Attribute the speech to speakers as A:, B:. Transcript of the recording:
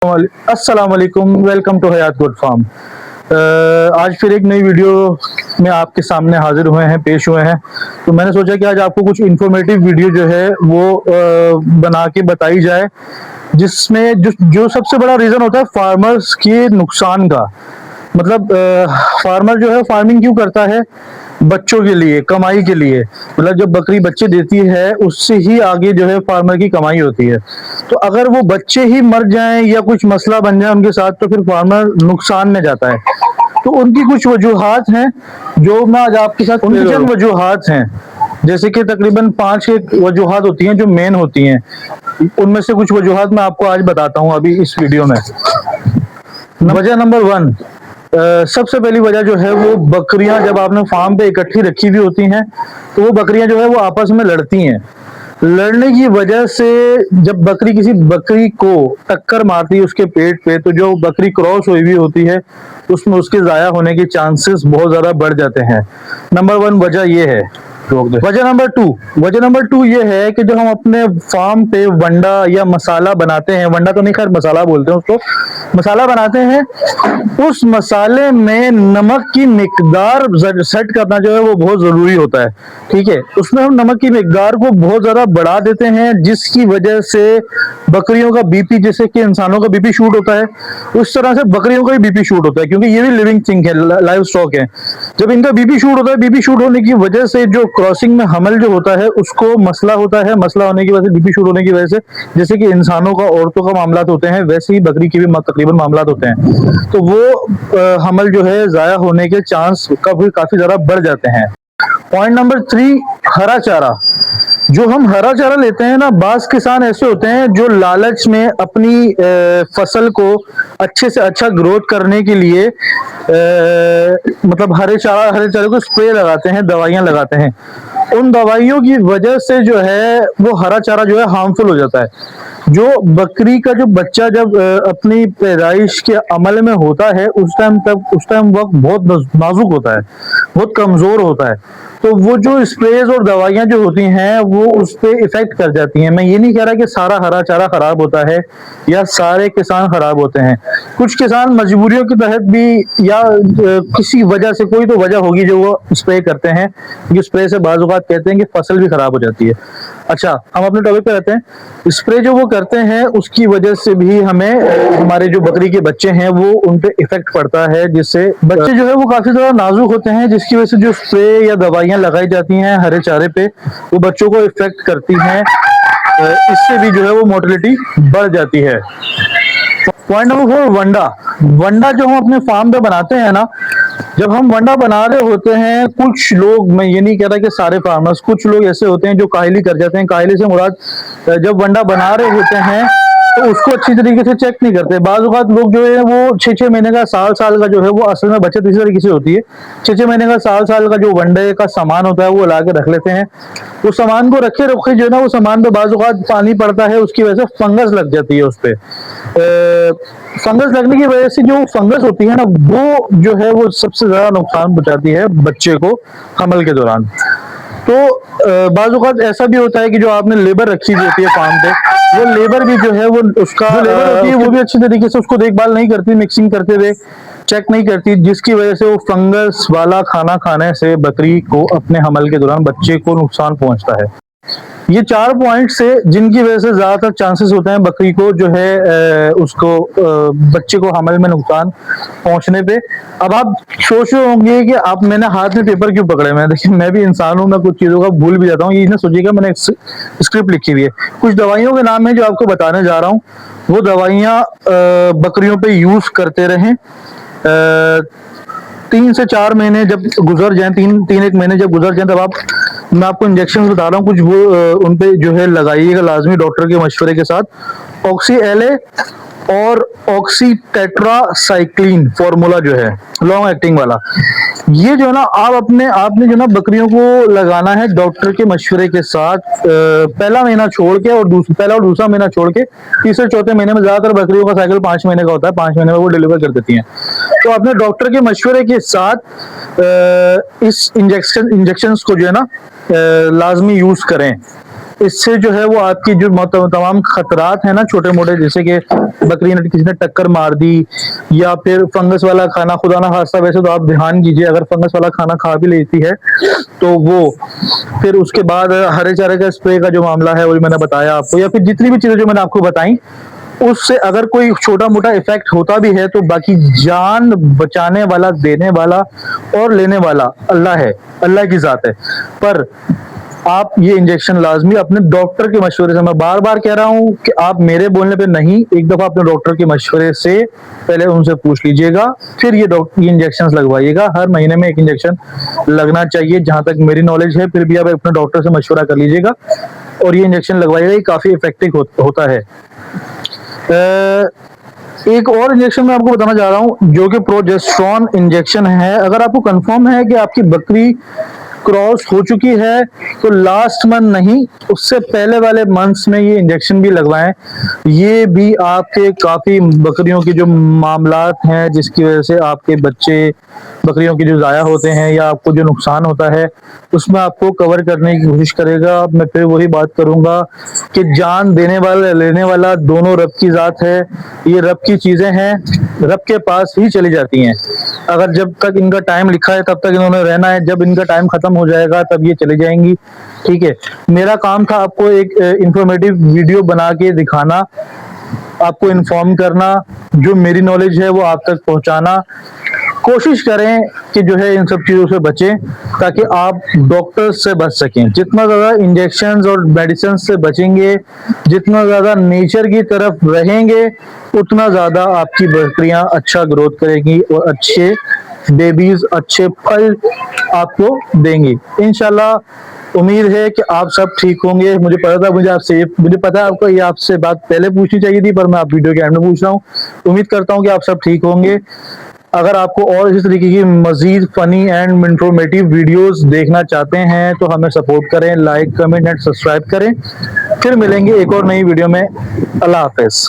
A: अस्सलाम वालेकुम, welcome to Hayat good farm. आज फिर एक नई वीडियो में आपके सामने हाजिर हुए हैं, पेश हुए हैं। तो मैंने सोचा कि आज आपको कुछ इंफॉर्मेटिव वीडियो जो है वो बना के बताई जाए, जिसमें जो सबसे बड़ा रीज़न होता है फार्मर्स के नुकसान का। मतलब फार्मर जो है फार्मिंग क्यों करता है? बच्चों के लिए, कमाई के लिए। मतलब जब बकरी बच्चे देती है उससे ही आगे जो है फार्मर की कमाई होती है। तो अगर वो बच्चे ही मर जाएं या कुछ मसला बन जाए उनके साथ, तो फिर फार्मर नुकसान में जाता है। तो उनकी कुछ वजूहात हैं जो मैं आज आपके साथ, उनकी चंद वजूहात हैं, जैसे कि तकरीबन 5 एक वजूहात होती हैं जो मेन होती हैं। उनमें से कुछ वजूहात मैं आपको आज बताता हूँ अभी इस वीडियो में। वजह नंबर 1, सबसे पहली वजह जो है वो बकरियां जब आपने फार्म पे इकट्ठी रखी हुई होती हैं तो वो बकरियां जो है वो आपस में लड़ती हैं। लड़ने की वजह से जब बकरी किसी बकरी को टक्कर मारती है उसके पेट पे, तो जो बकरी क्रॉस हुई हुई होती है उसमें उसके जाया होने के चांसेस बहुत ज्यादा बढ़ जाते हैं। नंबर 1 वजह ये है। वजह नंबर टू ये है कि जो हम अपने फार्म पे वंडा या मसाला बनाते हैं, वंडा तो नहीं खैर मसाला बोलते हैं उसको, मसाला बनाते हैं, उस मसाले में नमक की मिकदार सेट करना जो है वो बहुत जरूरी होता है। ठीक है, उसमें हम नमक की मिकदार को बहुत ज्यादा बढ़ा देते हैं, जिसकी वजह से बकरियों का बीपी, जैसे कि इंसानों का बीपी शूट होता है उस तरह से बकरियों का भी बीपी शूट होता है, क्योंकि ये भी लिविंग थिंग है, लाइव स्टॉक है। जब इनका बीपी शूट होता है, बीपी शूट होने की वजह से जो क्रॉसिंग में हमल जो होता है उसको मसला होता है। मसला होने की वजह से, बीपी शूट होने की वजह से, जैसे कि इंसानों का औरतों का मामला होते हैं वैसे ही बकरी के भी तकरीबन मामला होते हैं। तो वो हमल जो है जाया होने के चांस काफी ज्यादा बढ़ जाते हैं। पॉइंट नंबर 3, हरा चारा। जो हम हरा चारा लेते हैं ना, बास किसान ऐसे होते हैं जो लालच में अपनी फसल को अच्छे से अच्छा ग्रोथ करने के लिए मतलब हरे चारे को स्प्रे लगाते हैं, दवाइयां लगाते हैं। उन दवाइयों की वजह से जो है वो हरा चारा जो है हार्मफुल हो जाता है। जो बकरी का जो बच्चा जब अपनी पैदाइश के अमल में होता है उस टाइम वक्त बहुत नाजुक होता है, बहुत कमजोर होता है। तो वो जो स्प्रेज और दवाइयां जो होती हैं वो उस पर इफेक्ट कर जाती हैं। मैं ये नहीं कह रहा कि सारा हरा चारा खराब होता है या सारे किसान खराब होते हैं। कुछ किसान मजबूरियों के तहत भी या किसी वजह से, कोई तो वजह होगी जो वो स्प्रे करते हैं, क्योंकि स्प्रे से बाज़ औक़ात कहते हैं कि फसल भी खराब हो जाती है। अच्छा, हम अपने टॉपिक पे रहते हैं। स्प्रे जो वो करते हैं उसकी वजह से भी हमें, हमारे जो बकरी के बच्चे हैं वो उन पे इफेक्ट पड़ता है, जिससे बच्चे जो है वो काफी ज्यादा नाजुक होते हैं, जिसकी वजह से जो स्प्रे या दवाइयां लगाई जाती हैं हरे चारे पे वो बच्चों को इफेक्ट करती हैं। इससे भी जो है वो मोर्टेलिटी बढ़ जाती है। पॉइंट नंबर 4, वंडा जो हम अपने फार्म पे बनाते हैं ना, जब हम वंडा बना रहे होते हैं, कुछ लोग, मैं ये नहीं कह रहा कि सारे फार्मर्स, कुछ लोग ऐसे होते हैं जो काहली कर जाते हैं। काहली से मुराद जब वंडा बना रहे होते हैं तो उसको अच्छी तरीके से चेक नहीं करते। बाज़ औक़ात लोग जो है वो 6-6 महीने का, साल का जो है वो असल में बचत इसी तरीके से होती है। 6-6 महीने का, साल का जो वनडे का सामान होता है वो ला के रख लेते हैं। उस सामान को रखे रखे जो है ना, वो सामान पे बाज़ औक़ात पानी पड़ता है, उसकी वजह से फंगस लग जाती है उस पे। फंगस लगने की वजह से जो फंगस होती है ना, वो जो है वो सबसे ज्यादा नुकसान पहुंचाती है बच्चे को हमल के दौरान। तो बाज़ औक़ात ऐसा भी होता है कि जो आपने लेबर रखी हुई होती है फार्म पे, वो लेबर भी जो है वो उसका जो लेबर होती है वो भी अच्छी तरीके से उसको देखभाल नहीं करती, मिक्सिंग करते हुए चेक नहीं करती, जिसकी वजह से वो फंगस वाला खाना खाने से बकरी को अपने हमल के दौरान बच्चे को नुकसान पहुंचता है। ये 4 पॉइंट से जिनकी वजह से ज्यादातर चांसेस होते हैं बकरी को जो है उसको बच्चे को हमल में नुकसान पहुंचने पे। अब आप सोच रहे होंगे कि आप, मैंने हाथ में पेपर क्यों पकड़े? मैं, देखिए, मैं भी इंसान हूं, मैं कुछ चीजों का भूल भी जाता हूँ। ये ना सोचिएगा मैंने स्क्रिप्ट लिखी हुई है। कुछ दवाइयों के नाम है जो आपको बताने जा रहा हूँ। वो दवाइयां बकरियों पे यूज करते रहें। 3 से 4 महीने जब गुजर जाएं, तीन एक महीने जब गुजर जाएं, तब मैं आपको इंजेक्शन बता रहा हूँ कुछ, वो उन पे जो है लगाइएगा लाजमी डॉक्टर के मशवरे के साथ। ऑक्सी एलए और ऑक्सी टेट्रासाइक्लिन फॉर्मूला जो है लॉन्ग एक्टिंग वाला, ये जो है ना आपने जो ना बकरियों को लगाना है डॉक्टर के मशवरे के साथ। पहला महीना छोड़ के और पहला और दूसरा महीना छोड़ के तीसरे चौथे महीने में, ज्यादातर बकरियों का साइकिल 5 महीने का होता है, 5 महीने में वो डिलीवर कर देती हैं। तो अपने डॉक्टर के मशवरे के साथ इस इंजेक्शन को जो है ना लाजमी यूज करें। इससे जो है वो आपकी जो तमाम खतरात है ना छोटे मोटे, जैसे कि बकरी ने किसी ने टक्कर मार दी, या फिर फंगस वाला खाना, खुदा ना खास्ता, वैसे तो आप ध्यान कीजिए अगर फंगस वाला खाना खा भी लेती है तो वो, फिर उसके बाद हरे चारे का स्प्रे का जो मामला है वो मैंने बताया आपको, या फिर जितनी भी चीजें जो मैंने आपको बताई, उससे अगर कोई छोटा मोटा इफेक्ट होता भी है तो बाकी जान बचाने वाला, देने वाला और लेने वाला अल्लाह है, अल्लाह की जात है। पर आप ये इंजेक्शन लाजमी अपने डॉक्टर के मशवरे से, मैं बार बार कह रहा हूं कि आप मेरे बोलने पे नहीं, एक दफा अपने डॉक्टर के मशवरे से पहले उनसे पूछ लीजिएगा, फिर ये इंजेक्शन लगवाइएगा। हर महीने में एक इंजेक्शन लगना चाहिए, जहां तक मेरी नॉलेज है। फिर भी आप अपने डॉक्टर से मशवरा कर लीजिएगा और ये इंजेक्शन लगवाइएगा, ये काफी इफेक्टिव होता है। एक और इंजेक्शन मैं आपको बताना चाह रहा हूं जो कि प्रोजेस्टेरोन इंजेक्शन है। अगर आपको कंफर्म है कि आपकी बकरी क्रॉस हो चुकी है तो लास्ट मंथ नहीं, उससे पहले वाले मंथ्स में ये इंजेक्शन भी लगवाएं। ये भी आपके काफी बकरियों की जो मामलात हैं जिसकी वजह से आपके बच्चे बकरियों की जो जाया होते हैं या आपको जो नुकसान होता है उसमें आपको कवर करने की कोशिश करेगा। मैं फिर वही बात करूंगा कि जान देने वाला लेने वाला दोनों रब की जात है, ये रब की चीजें हैं, रब के पास ही चली जाती हैं। अगर जब तक इनका टाइम लिखा है तब तक इन्होंने रहना है, जब इनका टाइम खत्म हो जाएगा तब ये चले जाएंगी। ठीक है, मेरा काम था आपको एक इंफॉर्मेटिव वीडियो बना के दिखाना, आपको इन्फॉर्म करना, जो मेरी नॉलेज है वो आप तक पहुंचाना। कोशिश करें कि जो है इन सब चीजों से बचें ताकि आप डॉक्टर्स से बच सकें। जितना ज्यादा इंजेक्शंस और मेडिसिन से बचेंगे, जितना ज्यादा नेचर की तरफ रहेंगे, उतना ज्यादा आपकी बकरियां अच्छा ग्रोथ करेंगी और अच्छे बेबीज, अच्छे फल आपको देंगी इंशाल्लाह। उम्मीद है कि आप सब ठीक होंगे। मुझे पता है आपको ये आपसे बात पहले पूछनी चाहिए थी, पर मैं आप वीडियो के एंड में पूछ रहा हूँ। उम्मीद करता हूँ कि आप सब ठीक होंगे। अगर आपको और इसी तरीके की मजीद फनी एंड इंफॉर्मेटिव वीडियोस देखना चाहते हैं तो हमें सपोर्ट करें, लाइक, कमेंट एंड सब्सक्राइब करें। फिर मिलेंगे एक और नई वीडियो में। अल्लाह हाफिज।